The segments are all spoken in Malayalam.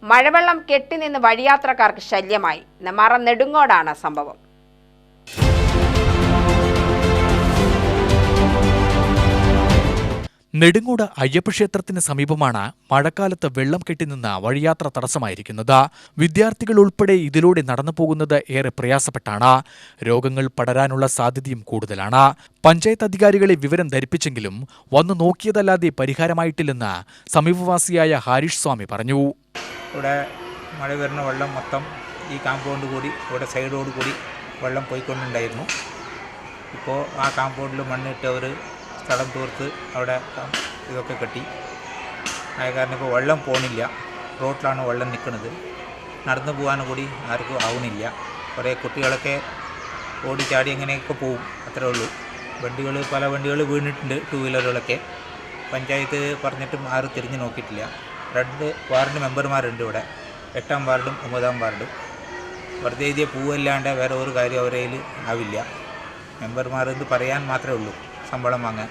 മഴവെള്ളം കെട്ടിനിന്ന് വഴിയാത്രക്കാർക്ക് ശല്യമായി. നെന്മാറ നെടുങ്ങോടാണ് സംഭവം. നെടുങ്ങോട് അയ്യപ്പക്ഷേത്രത്തിന് സമീപമാണ് മഴക്കാലത്ത് വെള്ളം കെട്ടിനിന്ന് വഴിയാത്ര തടസ്സമായിരിക്കുന്നത്. വിദ്യാർത്ഥികൾ ഉൾപ്പെടെ ഇതിലൂടെ നടന്നു പോകുന്നത് ഏറെ പ്രയാസപ്പെട്ടാണ്. രോഗങ്ങൾ പടരാനുള്ള സാധ്യതയും കൂടുതലാണ്. പഞ്ചായത്ത് അധികാരികളെ വിവരം ധരിപ്പിച്ചെങ്കിലും വന്നു നോക്കിയതല്ലാതെ പരിഹാരമായിട്ടില്ലെന്ന് സമീപവാസിയായ ഹാരിഷ് സ്വാമി പറഞ്ഞു. ഇവിടെ മഴ വരുന്ന വെള്ളം മൊത്തം ഈ കാമ്പൗണ്ട് കൂടി ഇവിടെ സൈഡോട് കൂടി വെള്ളം പോയിക്കൊണ്ടുണ്ടായിരുന്നു. ഇപ്പോൾ ആ കാമ്പൗണ്ടിൽ മണ്ണിട്ടവർ സ്ഥലം തൂർത്ത് അവിടെ ഇതൊക്കെ കെട്ടി ആയ കാരണം ഇപ്പോൾ വെള്ളം പോണില്ല. റോട്ടിലാണ് വെള്ളം നിൽക്കുന്നത്. നടന്നു പോകാനും കൂടി ആർക്കും ആവുന്നില്ല. കുറേ കുട്ടികളൊക്കെ ഓടിച്ചാടി എങ്ങനെയൊക്കെ പോവും, അത്രേ ഉള്ളൂ. പല വണ്ടികൾ വീണിട്ടുണ്ട്, 2 വീലറുകളൊക്കെ. പഞ്ചായത്ത് പറഞ്ഞിട്ടും ആരും തിരിഞ്ഞു നോക്കിയിട്ടില്ല. 2 വാർഡ് മെമ്പർമാരുണ്ട് ഇവിടെ, 8-ാം വാർഡും 9-ാം വാർഡും. വെറുതെ എഴുതിയ പൂവല്ലാണ്ട് വേറെ ഒരു കാര്യം അവരേൽ ആവില്ല. മെമ്പർമാർ എന്ന് പറയാൻ മാത്രമേ ഉള്ളൂ, ശമ്പളം വാങ്ങാൻ.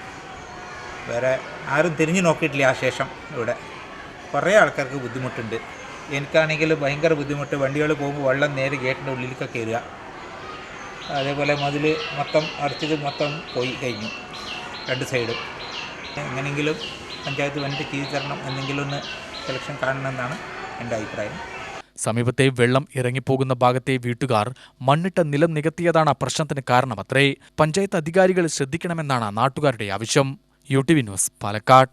വേറെ ആരും തിരിഞ്ഞു നോക്കിയിട്ടില്ല. ആ ശേഷം ഇവിടെ കുറേ ആൾക്കാർക്ക് ബുദ്ധിമുട്ടുണ്ട്. എനിക്കാണെങ്കിൽ ഭയങ്കര ബുദ്ധിമുട്ട്. വണ്ടികൾ പോകുമ്പോൾ വെള്ളം നേരെ ഗേറ്റിൻ്റെ ഉള്ളിലേക്ക് കയറുക. അതേപോലെ മതിൽ മൊത്തം അടച്ചത് മൊത്തം പോയി കഴിഞ്ഞു 2 സൈഡും. എങ്ങനെയെങ്കിലും പഞ്ചായത്ത് വന്നിട്ട് ചെയ്തു തരണം, എന്തെങ്കിലും ഒന്ന് സെലക്ഷൻ കാണണമെന്നാണ് എൻ്റെ അഭിപ്രായം. സമീപത്തെ വെള്ളം ഇറങ്ങിപ്പോകുന്ന ഭാഗത്തെ വീട്ടുകാർ മണ്ണിട്ട നിലം നികത്തിയതാണ് പ്രശ്നത്തിന് കാരണമത്രേ. പഞ്ചായത്ത് അധികാരികൾ ശ്രദ്ധിക്കണമെന്നാണ് നാട്ടുകാരുടെ ആവശ്യം. UTV news, Palakkad.